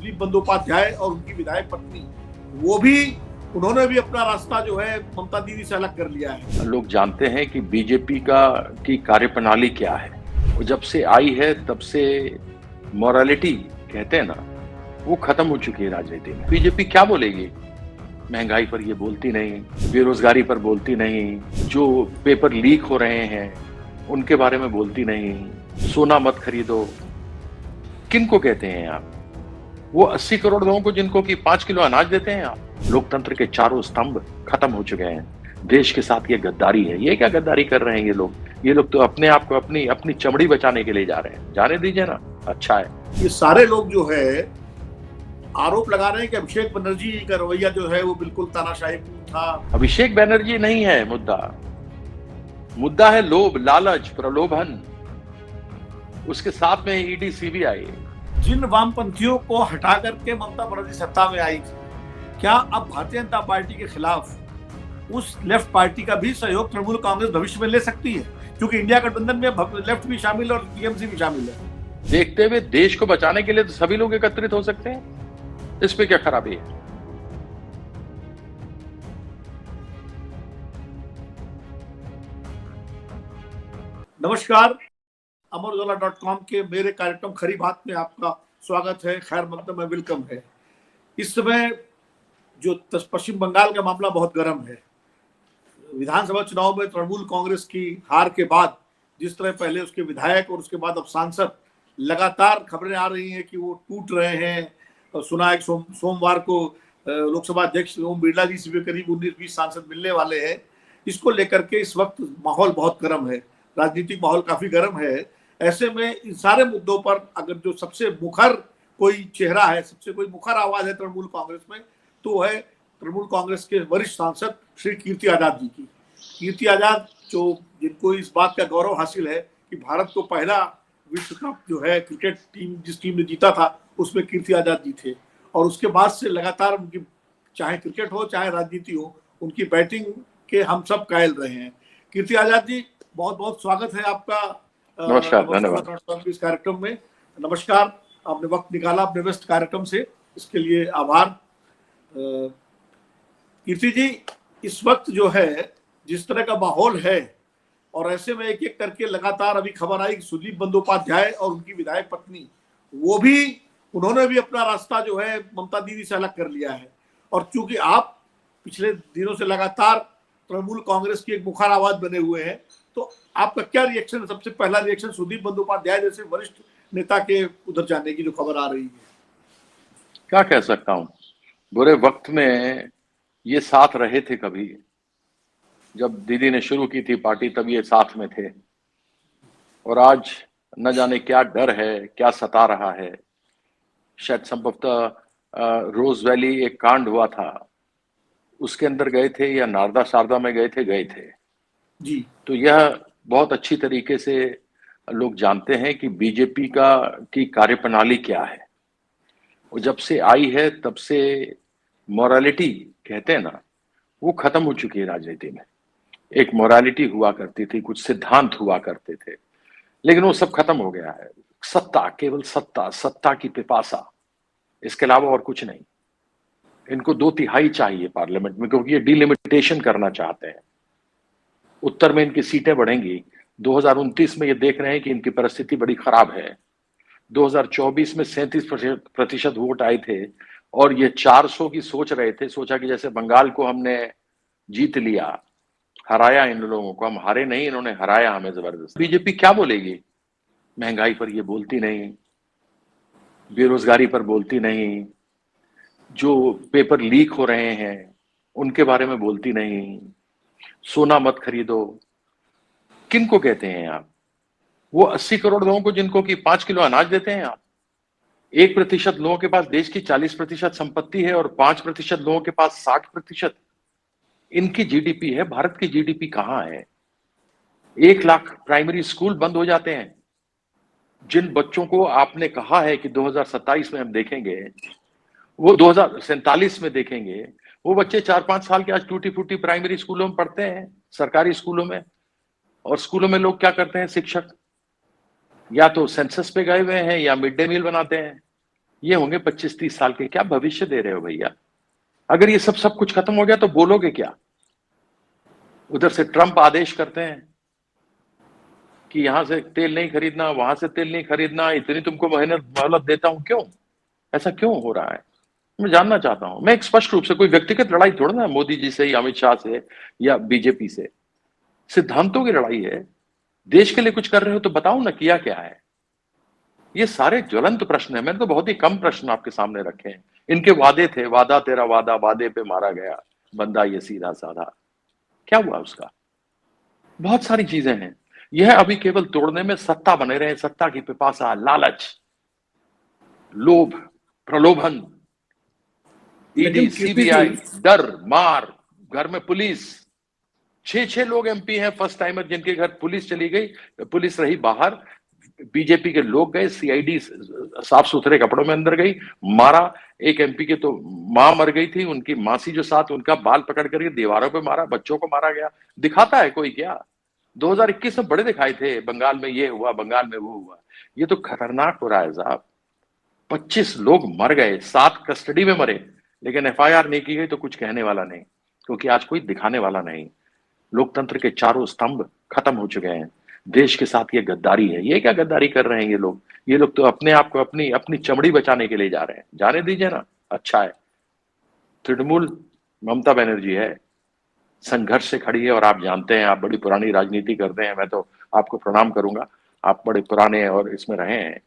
सुदीप बंदोपाध्याय और उनकी विधायक पत्नी, वो भी उन्होंने भी अपना रास्ता जो है ममता दीदी से अलग कर लिया है। लोग जानते हैं कि बीजेपी की कार्यप्रणाली क्या है। वो जब से आई है तब से मोरालिटी कहते हैं ना, वो खत्म हो चुकी है राजनीति में। बीजेपी क्या बोलेगी? महंगाई पर ये बोलती नहीं, बेरोजगारी पर बोलती नहीं, जो पेपर लीक हो रहे हैं उनके बारे में बोलती नहीं, सोना मत खरीदो। किनको कहते हैं आप? वो 80 करोड़ लोगों को जिनको कि 5 किलो अनाज देते हैं आप? लोकतंत्र के चारों स्तंभ खत्म हो चुके हैं। देश के साथ ये गद्दारी है। ये क्या गद्दारी कर रहे हैं ये लोग? ये लोग तो अपने आप को अपनी चमड़ी बचाने के लिए जा रहे हैं। जाने दीजिए ना, अच्छा है। ये सारे लोग जो है आरोप लगा रहे हैं कि अभिषेक बनर्जी का रवैया जो है वो बिल्कुल तानाशाहीपूर्ण था। अभिषेक बनर्जी नहीं है मुद्दा है लोभ, लालच, प्रलोभन। उसके साथ में ईडी सीबीआई। जिन वामपंथियों को हटा करके ममता बनर्जी सत्ता में आई थी, क्या अब भारतीय जनता पार्टी के खिलाफ उस लेफ्ट पार्टी का भी सहयोग तृणमूल कांग्रेस भविष्य में ले सकती है? क्योंकि इंडिया गठबंधन में लेफ्ट भी शामिल है और टीएमसी भी शामिल है। देखते हुए देश को बचाने के लिए तो सभी लोग एकत्रित हो सकते हैं। इस पे क्या खराबी है? नमस्कार, अमरउजाला.com के मेरे कार्यक्रम खरी बात में आपका स्वागत है, खैर मकदम है, वेलकम है। इस समय जो पश्चिम बंगाल का मामला बहुत गर्म है। विधानसभा चुनाव में तृणमूल कांग्रेस की हार के बाद जिस तरह पहले उसके विधायक और उसके बाद अब सांसद लगातार खबरें आ रही हैं कि वो टूट रहे हैं। और सुना है सोमवार को लोकसभा अध्यक्ष ओम बिरला जी से भी करीब 19-20 सांसद मिलने वाले हैं। इसको लेकर के इस वक्त माहौल बहुत गर्म है, राजनीतिक माहौल काफी गर्म है। ऐसे में इन सारे मुद्दों पर अगर जो सबसे मुखर कोई चेहरा है, सबसे कोई मुखर आवाज है तृणमूल कांग्रेस में, तो है तृणमूल कांग्रेस के वरिष्ठ सांसद श्री कीर्ति आजाद जी की। कीर्ति आजाद जिनको इस बात का गौरव हासिल है कि भारत को पहला विश्व कप जो है क्रिकेट टीम जिस टीम ने जीता था उसमें कीर्ति आजाद जी थे। और उसके बाद से लगातार उनकी, चाहे क्रिकेट हो चाहे राजनीति हो, उनकी बैटिंग के हम सब कायल रहे हैं। कीर्ति आजाद जी, बहुत बहुत स्वागत है आपका नमस्कार, धन्यवाद इस कार्यक्रम में। नमस्कार, आपने वक्त निकाला अपने व्यस्त कार्यक्रम से, इसके लिए आभार। कीर्ति जी, इस वक्त जो है जिस तरह का माहौल है, और ऐसे में एक एक करके लगातार अभी खबर आई कि सुदीप बंदोपाध्याय और उनकी विधायक पत्नी, वो भी उन्होंने भी अपना रास्ता जो है ममता दीदी से अलग कर लिया है। और चूंकि आप पिछले दिनों से लगातार तृणमूल कांग्रेस की एक मुखर आवाज बने हुए हैं, तो आपका क्या रिएक्शन? सबसे पहला रिएक्शन सुदीप बंदोपाध्याय जैसे वरिष्ठ नेता के उधर जाने की जो खबर आ रही है। क्या कह सकता हूँ, बुरे वक्त में ये साथ रहे थे। कभी जब दीदी ने शुरू की थी पार्टी तब ये साथ में थे, और आज न जाने क्या डर है, क्या सता रहा है। शायद संभवतः रोज वैली एक कांड हुआ था, उसके अंदर गए थे या नारदा शारदा में गए थे जी। तो यह बहुत अच्छी तरीके से लोग जानते हैं कि बीजेपी की कार्यप्रणाली क्या है। वो जब से आई है तब से मोरालिटी कहते हैं ना, वो खत्म हो चुकी है राजनीति में। एक मोरालिटी हुआ करती थी, कुछ सिद्धांत हुआ करते थे, लेकिन वो सब खत्म हो गया है। सत्ता, केवल सत्ता की पिपासा, इसके अलावा और कुछ नहीं। इनको 2/3 चाहिए पार्लियामेंट में, क्योंकि ये डिलिमिटेशन करना चाहते हैं। उत्तर में इनकी सीटें बढ़ेंगी। 2029 में ये देख रहे हैं कि इनकी परिस्थिति बड़ी खराब है। 2024 में 37% वोट आए थे, और ये 400 की सोच रहे थे। सोचा कि जैसे बंगाल को हमने जीत लिया, हराया इन लोगों को। हम हारे नहीं, इन्होंने हराया हमें जबरदस्त। बीजेपी क्या बोलेगी? महंगाई पर ये बोलती नहीं, बेरोजगारी पर बोलती नहीं, जो पेपर लीक हो रहे हैं उनके बारे में बोलती नहीं, सोना मत खरीदो। किनको कहते हैं आप? वो 80 करोड़ लोगों को जिनको कि 5 किलो अनाज देते हैं आप? 1% लोगों के पास देश की 40% संपत्ति है, और 5% लोगों के पास 60%। इनकी जीडीपी है, भारत की जीडीपी कहां है? 1 लाख प्राइमरी स्कूल बंद हो जाते हैं। जिन बच्चों को आपने कहा है कि 2027 में हम देखेंगे, वो 2047 में देखेंगे, वो बच्चे 4-5 साल के आज टूटी फूटी प्राइमरी स्कूलों में पढ़ते हैं, सरकारी स्कूलों में। और स्कूलों में लोग क्या करते हैं? शिक्षक या तो सेंसस पे गए हुए हैं या मिड डे मील बनाते हैं। ये होंगे 25-30 साल के। क्या भविष्य दे रहे हो भैया? अगर ये सब कुछ खत्म हो गया तो बोलोगे क्या? उधर से ट्रंप आदेश करते हैं कि यहां से तेल नहीं खरीदना, वहां से तेल नहीं खरीदना, इतनी तुमको मेहनत मोहलत देता हूं। क्यों? ऐसा क्यों हो रहा है? मैं जानना चाहता हूं। मैं एक स्पष्ट रूप से, कोई व्यक्तिगत लड़ाई थोड़ा ना मोदी जी से या अमित शाह से या बीजेपी से, सिद्धांतों की लड़ाई है। देश के लिए कुछ कर रहे हो तो बताओ ना, किया क्या है? ये सारे ज्वलंत प्रश्न है। मैंने तो बहुत ही कम प्रश्न आपके सामने रखे हैं। इनके वादे थे, वादा तेरा वादा, वादे पे मारा गया बंदा ये सीधा साधा। क्या हुआ उसका? बहुत सारी चीजें हैं। यह अभी केवल तोड़ने में सत्ता बने रहे, सत्ता की पिपासा, लालच, लोभ, प्रलोभन, ईडी, लेकिन कीर्ति जी, सीबीआई, डर, मार, घर में पुलिस। 6-6 लोग एमपी हैं फर्स्ट टाइमर जिनके घर पुलिस चली गई, पुलिस रही बाहर, बीजेपी के लोग गए, सीआईडी साफ सुथरे कपड़ों में अंदर गई, मारा। एक एमपी के तो मां मर गई थी, उनकी मासी जो साथ, उनका बाल पकड़ करके दीवारों पे मारा, बच्चों को मारा गया। दिखाता है कोई क्या? 2021 में बड़े दिखाए थे, बंगाल में ये हुआ, बंगाल में वो हुआ। ये तो खतरनाक हो रहा है साहब। 25 लोग मर गए, 7 कस्टडी में मरे, लेकिन एफआईआर नहीं की गई तो कुछ कहने वाला नहीं, क्योंकि आज कोई दिखाने वाला नहीं। लोकतंत्र के चारों स्तंभ खत्म हो चुके हैं। देश के साथ ये गद्दारी है। ये क्या गद्दारी कर रहे हैं ये लोग? ये लोग तो अपने आप को, अपनी अपनी चमड़ी बचाने के लिए जा रहे हैं। जाने दीजिए ना, अच्छा है। तृणमूल ममता बनर्जी है, संघर्ष से खड़ी है, और आप जानते हैं, आप बड़ी पुरानी राजनीति करते हैं, मैं तो आपको प्रणाम करूंगा। आप बड़े पुराने और इसमें रहे हैं।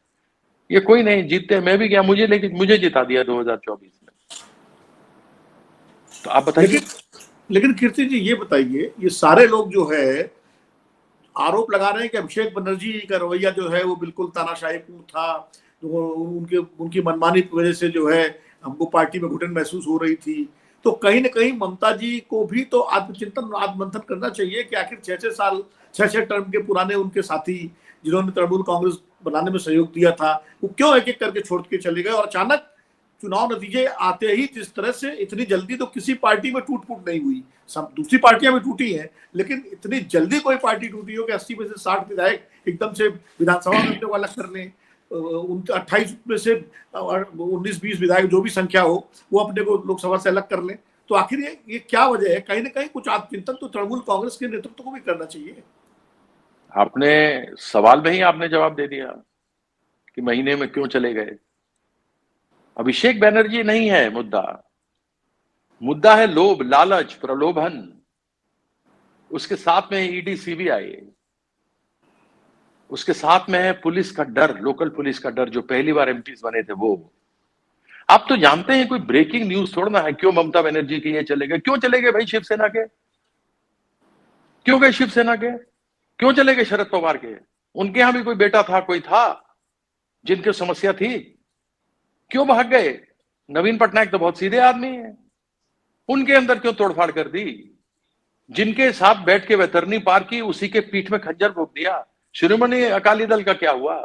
ये कोई नहीं जीतते, मैं भी गया, मुझे लेकिन मुझे जिता दिया 2024 में। तो आप बताइए। लेकिन लेकिन कीर्ति जी, ये बताइए, ये सारे लोग जो है आरोप लगा रहे हैं कि अभिषेक बनर्जी का रवैया जो है वो बिल्कुल तानाशाहीपूर्ण था, तो उनके उनकी मनमानी की वजह से जो है हमको पार्टी में घुटन महसूस हो रही थी। तो कहीं ना कहीं ममता जी को भी तो आत्मचिंतन, आत्ममंथन करना चाहिए कि आखिर 6-6 साल, 6-6 टर्म के पुराने उनके साथी जिन्होंने तृणमूल कांग्रेस बनाने में सहयोग दिया था, वो क्यों एक एक करके छोड़ के चले गए, और अचानक चुनाव नतीजे आते ही जिस तरह से इतनी जल्दी तो किसी पार्टी में टूट फूट नहीं हुई। सब दूसरी पार्टियां भी टूटी हैं, लेकिन इतनी जल्दी कोई पार्टी टूटी हो कि 80 में से 60 विधायक एकदम से विधानसभा में अपने को अलग कर लें, उनके 28 में से 19-20 विधायक जो भी संख्या हो वो अपने को लोकसभा से अलग कर लें। तो आखिर ये क्या वजह है? कहीं ना कहीं कुछ आत्मचिंतन तो तृणमूल कांग्रेस के नेतृत्व को भी करना चाहिए। आपने सवाल में ही आपने जवाब दे दिया कि महीने में क्यों चले गए। अभिषेक बनर्जी नहीं है मुद्दा। मुद्दा है लोभ, लालच, प्रलोभन। उसके साथ में है ईडी, सीबीआई। उसके साथ में है पुलिस का डर, लोकल पुलिस का डर, जो पहली बार एमपीज बने थे वो। आप तो जानते हैं कोई ब्रेकिंग न्यूज थोड़ा ना है क्यों ममता बनर्जी के ये चले गए। क्यों चले गए भाई शिवसेना के? क्यों गए शिवसेना के? क्यों चले गए शरद पवार के? उनके यहां भी कोई बेटा था, कोई था जिनकी समस्या थी? क्यों भाग गए? नवीन पटनायक तो बहुत सीधे आदमी है, उनके अंदर क्यों तोड़फाड़ कर दी? जिनके साथ बैठ के वैतरनी पार की, उसी के पीठ में खंजर भोंक दिया। शिरोमणि अकाली दल का क्या हुआ?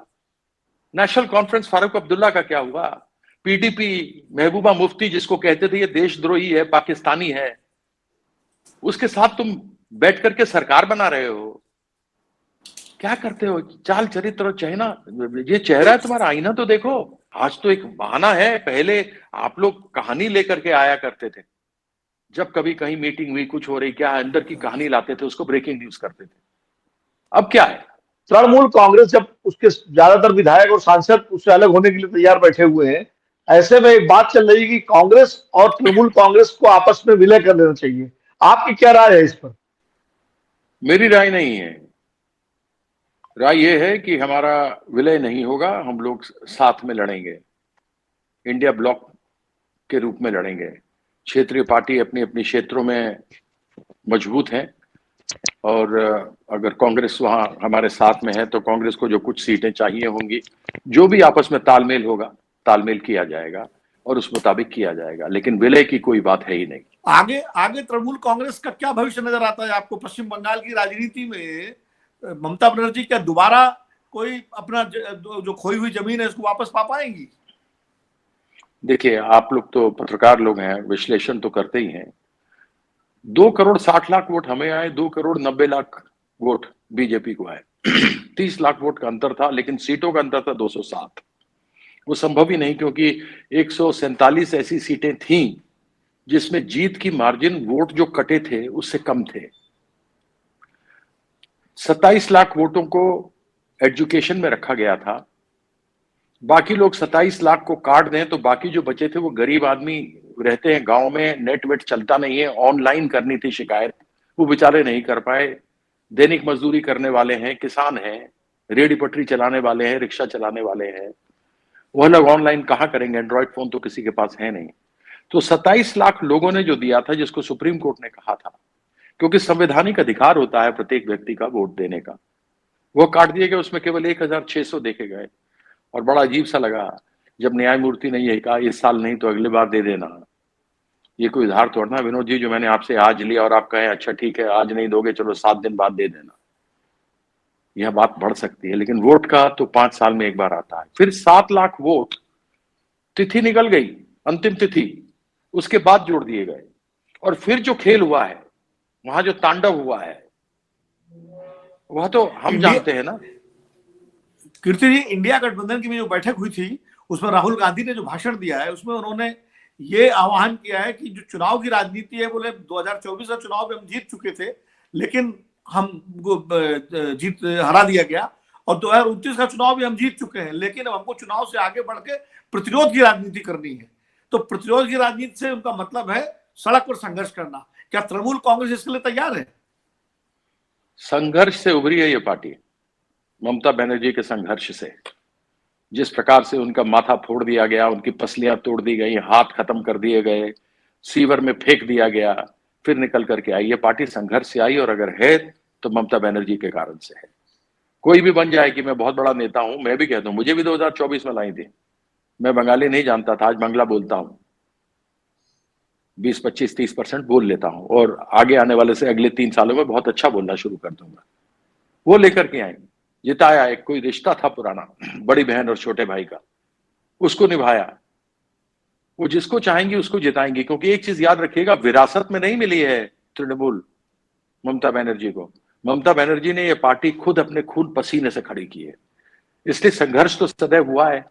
नेशनल कॉन्फ्रेंस फारूक अब्दुल्ला का क्या हुआ? पीडीपी महबूबा मुफ्ती, जिसको कहते थे ये देशद्रोही है, पाकिस्तानी है, उसके साथ तुम बैठ करके सरकार बना रहे हो। क्या करते हो? चाल चरित्र और चेहरा, ये चेहरा है तुम्हारा, आईना तो देखो। आज तो एक बहाना है, पहले आप लोग कहानी लेकर के आया करते थे। जब कभी कहीं मीटिंग हुई, कुछ हो रही, क्या अंदर की कहानी लाते थे, उसको ब्रेकिंग न्यूज करते थे। अब क्या है? तृणमूल कांग्रेस जब उसके ज्यादातर विधायक और सांसद उससे अलग होने के लिए तैयार बैठे हुए हैं, ऐसे में एक बात चल रही है कि कांग्रेस और तृणमूल कांग्रेस को आपस में विलय कर लेना चाहिए। आपकी क्या राय है इस पर? मेरी राय नहीं है। राय यह है कि हमारा विलय नहीं होगा, हम लोग साथ में लड़ेंगे, इंडिया ब्लॉक के रूप में लड़ेंगे। क्षेत्रीय पार्टी अपनी अपनी क्षेत्रों में मजबूत हैं, और अगर कांग्रेस वहां हमारे साथ में है तो कांग्रेस को जो कुछ सीटें चाहिए होंगी, जो भी आपस में तालमेल होगा, तालमेल किया जाएगा और उस मुताबिक किया जाएगा, लेकिन विलय की कोई बात है ही नहीं। आगे आगे तृणमूल कांग्रेस का क्या भविष्य नजर आता है आपको? पश्चिम बंगाल की राजनीति में ममता बनर्जी क्या दोबारा कोई अपना जो खोई हुई जमीन है उसको वापस पा पाएंगी? देखिए, आप लोग तो पत्रकार लोग हैं, विश्लेषण तो करते ही हैं। 2 करोड़ 60 लाख वोट हमें आए, 2 करोड़ 90 लाख वोट बीजेपी को आए। 30 लाख वोट का अंतर था, लेकिन सीटों का अंतर था 207। वो संभव ही नहीं, क्योंकि 147 ऐसी सीटें थीं जिसमें जीत की मार्जिन वोट जो कटे थे उससे कम थे। 27 लाख वोटों को एजुकेशन में रखा गया था। बाकी लोग 27 लाख को काट दें तो बाकी जो बचे थे वो गरीब आदमी रहते हैं गांव में, नेट वेट चलता नहीं है, ऑनलाइन करनी थी शिकायत, वो बेचारे नहीं कर पाए। दैनिक मजदूरी करने वाले हैं, किसान हैं, रेहड़ी पटरी चलाने वाले हैं, रिक्शा चलाने वाले हैं, वह लोग ऑनलाइन कहां करेंगे? एंड्रॉइड फोन तो किसी के पास है नहीं। तो 27 लाख लोगों ने जो दिया था, जिसको सुप्रीम कोर्ट ने कहा था, क्योंकि संवैधानिक अधिकार होता है प्रत्येक व्यक्ति का वोट देने का, वो काट दिए गए। उसमें केवल 1600 देखे गए। और बड़ा अजीब सा लगा जब न्यायमूर्ति ने यही कहा, इस साल नहीं तो अगली बार दे देना। ये कोई उधार तोड़ना विनोद जी, जो मैंने आपसे आज लिया और आप कहें अच्छा ठीक है आज नहीं दोगे, चलो 7 दिन बाद दे देना, यह बात बढ़ सकती है। लेकिन वोट का तो 5 साल में एक बार आता है। फिर 7 लाख वोट, तिथि निकल गई, अंतिम तिथि, उसके बाद जोड़ दिए गए। और फिर जो खेल हुआ है, वहां जो तांडव हुआ है, वह तो हम जानते हैं ना। कीर्ति जी, इंडिया गठबंधन की जो बैठक हुई थी उसमें राहुल गांधी ने जो भाषण दिया है उसमें उन्होंने ये आह्वान किया है कि जो चुनाव की राजनीति है, बोले 2024 का चुनाव में हम जीत चुके थे लेकिन हम जीत हरा दिया गया, और 2029 का चुनाव भी हम जीत चुके हैं, लेकिन अब हमको चुनाव से आगे बढ़ के प्रतिरोध की राजनीति करनी है। तो प्रतिरोध की राजनीति से उनका मतलब है सड़क पर संघर्ष करना। क्या तृणमूल कांग्रेस इसके लिए तैयार है? संघर्ष से उभरी है ये पार्टी, ममता बनर्जी के संघर्ष से। जिस प्रकार से उनका माथा फोड़ दिया गया, उनकी पसलियां तोड़ दी गई, हाथ खत्म कर दिए गए, सीवर में फेंक दिया गया, फिर निकल करके आई। ये पार्टी संघर्ष से आई, और अगर है तो ममता बनर्जी के कारण से है। कोई भी बन जाए कि मैं बहुत बड़ा नेता हूं, मैं भी कहता हूं, मुझे भी 2024 में लाई थी, मैं बंगाली नहीं जानता था, आज बांग्ला बोलता हूं, 20, 25, 30% बोल लेता हूं, और आगे आने वाले से अगले 3 सालों में बहुत अच्छा बोलना शुरू कर दूंगा। वो लेकर के आएंगे। जिताया, एक कोई रिश्ता था पुराना बड़ी बहन और छोटे भाई का, उसको निभाया। वो जिसको चाहेंगी उसको जिताएंगी, क्योंकि एक चीज याद रखिएगा, विरासत में नहीं मिली है तृणमूल ममता बनर्जी को। ममता बनर्जी ने यह पार्टी खुद अपने खून पसीने से खड़ी की है। इसलिए संघर्ष तो सदैव हुआ है,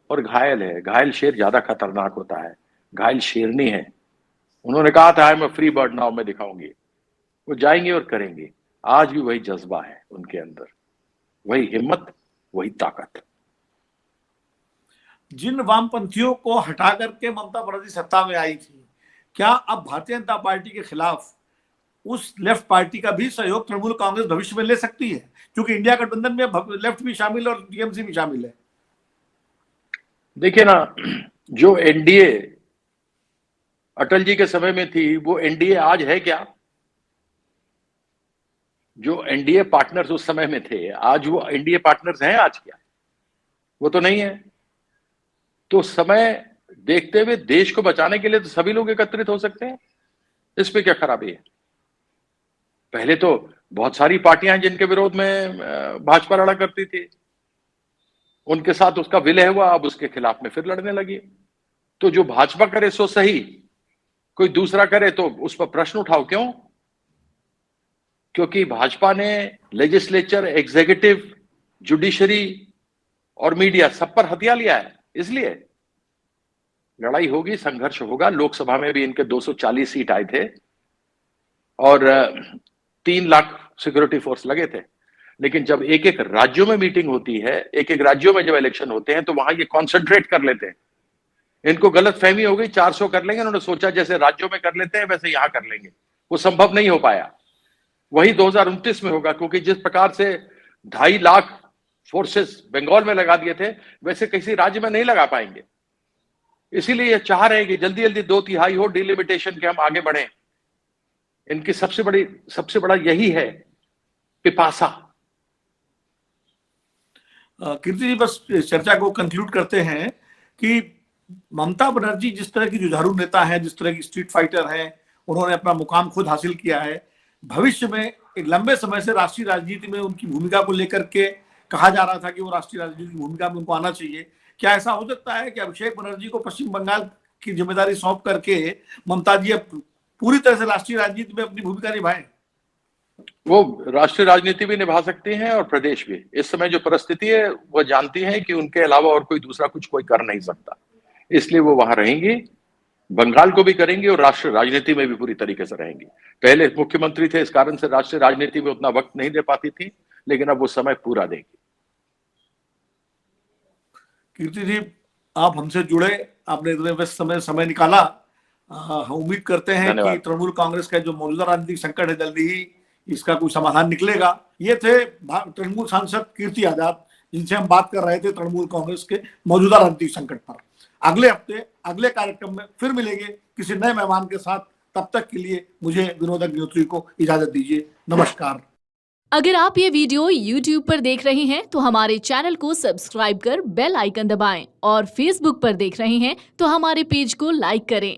और घायल है। घायल शेर ज्यादा खतरनाक होता है, घायल शेरनी है। उन्होंने कहा था I am a free bird now, मैं दिखाऊंगी। वो जाएंगे और करेंगे। आज भी वही जज्बा है उनके अंदर, वही हिम्मत, वही ताकत। जिन वामपंथियों को हटा करके ममता बनर्जी सत्ता में आई थी, क्या अब भारतीय जनता पार्टी के खिलाफ उस लेफ्ट पार्टी का भी सहयोग तृणमूल कांग्रेस भविष्य में ले सकती है? क्योंकि इंडिया गठबंधन में लेफ्ट भी शामिल और टीएमसी भी शामिल है। देखिए ना, जो एनडीए अटल जी के समय में थी, वो एनडीए आज है क्या? जो एनडीए पार्टनर्स उस समय में थे, आज वो एनडीए पार्टनर्स हैं आज क्या? वो तो नहीं है। तो समय देखते हुए देश को बचाने के लिए तो सभी लोग एकत्रित हो सकते हैं, इसमें क्या खराबी है? पहले तो बहुत सारी पार्टियां जिनके विरोध में भाजपा लड़ा करती थी, उनके साथ उसका विलय हुआ, अब उसके खिलाफ में फिर लड़ने लगी। तो जो भाजपा करे सो सही, कोई दूसरा करे तो उस पर प्रश्न उठाओ। क्यों? क्योंकि भाजपा ने लेजिस्लेचर, एग्जीक्यूटिव, जुडिशरी और मीडिया सब पर हथिया लिया है। इसलिए लड़ाई होगी, संघर्ष होगा। लोकसभा में भी इनके 240 सीट आए थे और 3 लाख सिक्योरिटी फोर्स लगे थे। लेकिन जब एक एक राज्यों में मीटिंग होती है, एक एक राज्यों में जब इलेक्शन होते हैं, तो वहां ये कॉन्सेंट्रेट कर लेते हैं। इनको गलत फहमी हो गई, 400 कर लेंगे। उन्होंने सोचा जैसे राज्यों में कर लेते हैं वैसे यहां कर लेंगे। वो संभव नहीं हो पाया। वही 2029 में होगा, क्योंकि जिस प्रकार से 2.5 लाख फोर्सेस बंगाल में लगा दिए थे, वैसे किसी राज्य में नहीं लगा पाएंगे। इसीलिए ये चाह रहे हैं कि जल्दी जल्दी 2/3 हो, डिलिमिटेशन के हम आगे बढ़े। इनकी सबसे बड़ा यही है पिपासा। कीर्ति जी, बस चर्चा को कंक्लूड करते हैं कि ममता बनर्जी जिस तरह की जुझारू नेता है, जिस तरह की स्ट्रीट फाइटर है, उन्होंने अपना मुकाम खुद हासिल किया है। भविष्य में एक लंबे समय से राष्ट्रीय राजनीति में उनकी भूमिका को लेकर के कहा जा रहा था कि वो राष्ट्रीय राजनीति की भूमिका में उनको आना चाहिए। क्या ऐसा हो सकता है कि अभिषेक बनर्जी को पश्चिम बंगाल की जिम्मेदारी सौंप करके ममता जी अब पूरी तरह से राष्ट्रीय राजनीति में अपनी भूमिका निभाएं? वो राष्ट्रीय राजनीति भी निभा सकती हैं और प्रदेश भी। इस समय जो परिस्थिति है वो जानती है कि उनके अलावा और कोई दूसरा कुछ कोई कर नहीं सकता, इसलिए वो वहां रहेंगी, बंगाल को भी करेंगी और राष्ट्रीय राजनीति में भी पूरी तरीके से रहेंगी। पहले मुख्यमंत्री थे, इस कारण से राष्ट्रीय राजनीति में उतना वक्त नहीं दे पाती थी, लेकिन अब वो समय पूरा देगी। कीर्ति जी, आप हमसे जुड़े, आपने इतने व्यस्त समय निकाला। हम उम्मीद करते हैं कि तृणमूल कांग्रेस का जो मौजूदा राजनीतिक संकट है जल्दी ही इसका कोई समाधान निकलेगा। ये थे तृणमूल सांसद कीर्ति आजाद, जिनसे हम बात कर रहे थे तृणमूल कांग्रेस के मौजूदा राजनीतिक संकट पर। अगले हफ्ते अगले कार्यक्रम में फिर मिलेंगे किसी नए मेहमान के साथ। तब तक के लिए मुझे विनोद अग्निहोत्री को इजाजत दीजिए। नमस्कार। अगर आप ये वीडियो YouTube पर देख रहे हैं तो हमारे चैनल को सब्सक्राइब कर बेल आइकन दबाएं और Facebook पर देख रहे हैं तो हमारे पेज को लाइक करें।